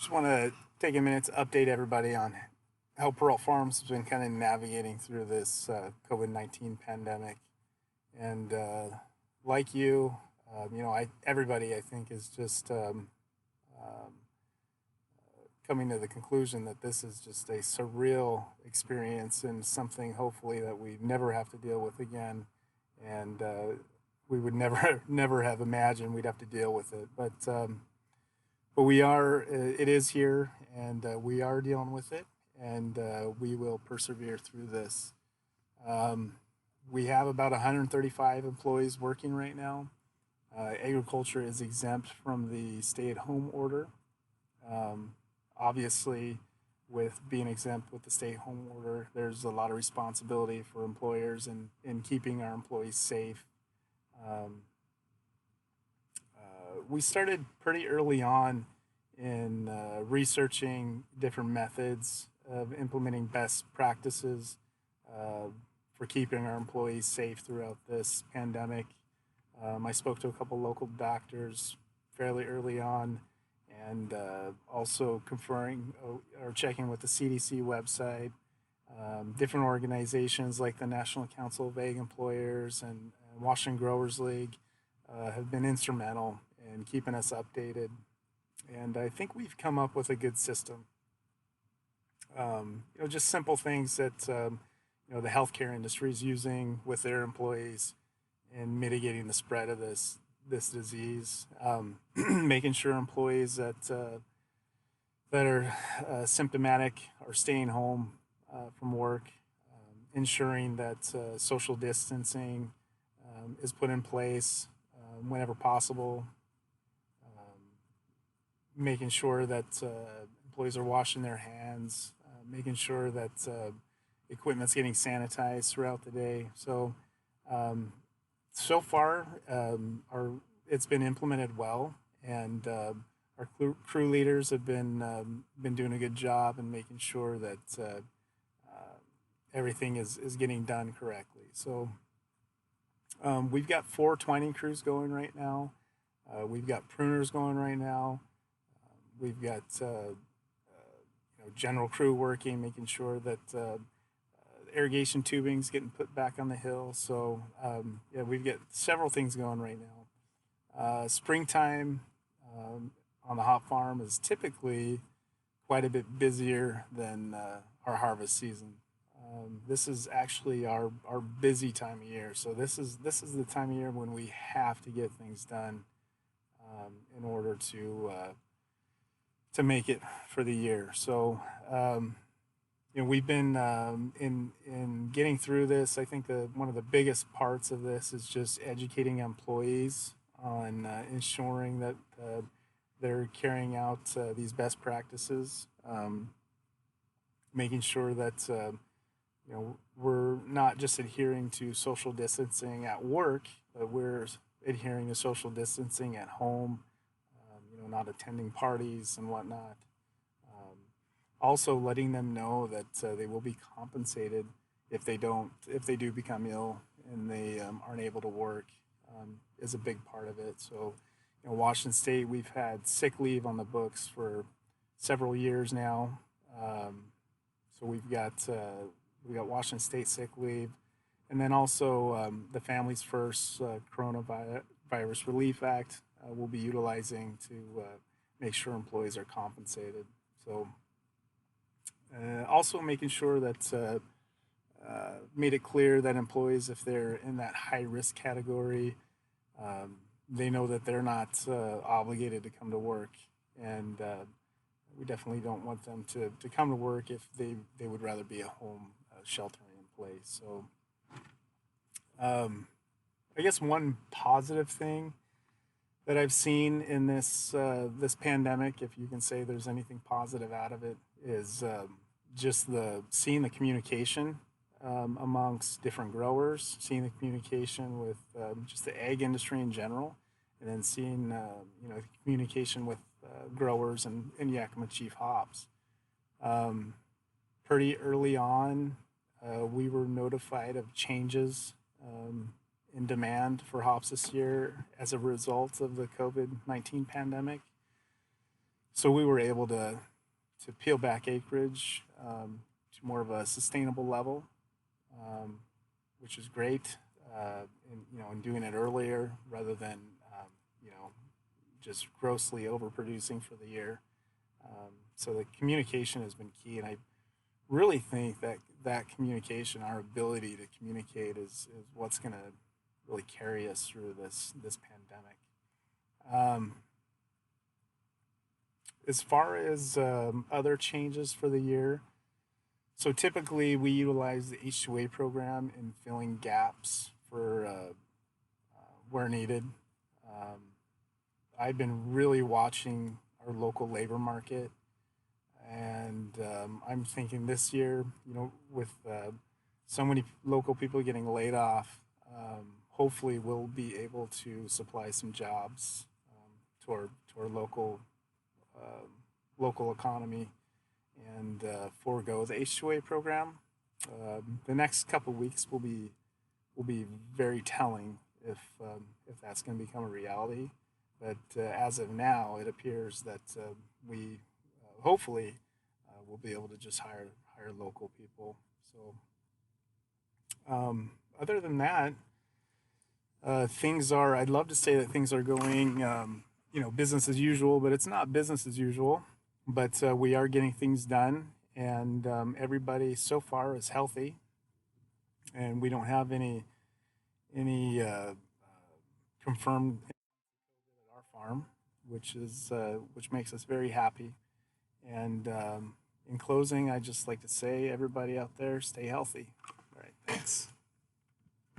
Just want to take a minute to update everybody on how Perrault Farms has been kind of navigating through this COVID-19 pandemic. And like you, everybody I think is just um, coming to the conclusion that this is just a surreal experience and something hopefully that we never have to deal with again. And we would never never have imagined we'd have to deal with it. But we are, it is here, and we are dealing with it, and we will persevere through this. Um, we have about 135 employees working right now. Agriculture is exempt from the stay at home order. Um, Obviously, with being exempt with the stay at home order, there's a lot of responsibility for employers in keeping our employees safe. Um, we started pretty early on in researching different methods of implementing best practices uh, for keeping our employees safe throughout this pandemic. I spoke to a couple local doctors fairly early on, and also conferring or checking with the CDC website. Different organizations like the National Council of Ag Employers and Washington Growers League have been instrumental in keeping us updated. And I think we've come up with a good system. Just simple things that the healthcare industry is using with their employees in mitigating the spread of this disease. Making sure employees that are symptomatic are staying home from work. Ensuring that social distancing is put in place whenever possible. Making sure that employees are washing their hands, making sure that equipment's getting sanitized throughout the day. Um, so far, it's been implemented well, and our crew leaders have been doing a good job in making sure that everything is getting done correctly. We've got 4 twining crews going right now. We've got pruners going right now. We've got general crew working, making sure that irrigation tubing is getting put back on the hill. Yeah, we've got several things going right now. Springtime on the hop farm is typically quite a bit busier than our harvest season. This is actually our busy time of year. So this is the time of year when we have to get things done in order to make it for the year. We've been in getting through this. I think one of the biggest parts of this is just educating employees on ensuring that they're carrying out these best practices, making sure that we're not just adhering to social distancing at work, but we're adhering to social distancing at home. Not attending parties and whatnot. Um, Also, letting them know that they will be compensated if they do become ill and they aren't able to work, is a big part of it. Washington State, we've had sick leave on the books for several years now. Um, so we got Washington State sick leave, and then also the Families First Coronavirus Relief Act we'll be utilizing to make sure employees are compensated. Also making sure that made it clear that employees, if they're in that high risk category, they know that they're not obligated to come to work, and we definitely don't want them to come to work if they would rather be at home sheltering in place. I guess one positive thing that I've seen in this pandemic, if you can say there's anything positive out of it, is just seeing the communication amongst different growers, seeing the communication with just the ag industry in general, and then seeing the communication with growers and Yakima Chief hops. Um, Pretty early on, we were notified of changes in demand for hops this year as a result of the COVID-19 pandemic. So we were able to peel back acreage to more of a sustainable level, um, which is great. And doing it earlier rather than you know just grossly overproducing for the year. So the communication has been key, and I really think that that communication, our ability to communicate, is what's going to really carry us through this pandemic. Um, as far as other changes for the year, so typically we utilize the H2A program in filling gaps for where needed. Um, I've been really watching our local labor market, and I'm thinking this year, with so many local people getting laid off, hopefully we'll be able to supply some jobs to our um, local economy and forego the H2A program. The next couple weeks will be very telling if that's going to become a reality. But as of now, it appears that we hopefully will be able to just hire local people. So other than that, things are. I'd love to say that things are going business as usual, but it's not business as usual. But we are getting things done, and everybody so far is healthy, and we don't have any confirmed at our farm, which makes us very happy. And in closing, I just like to say, everybody out there, stay healthy. All right, thanks.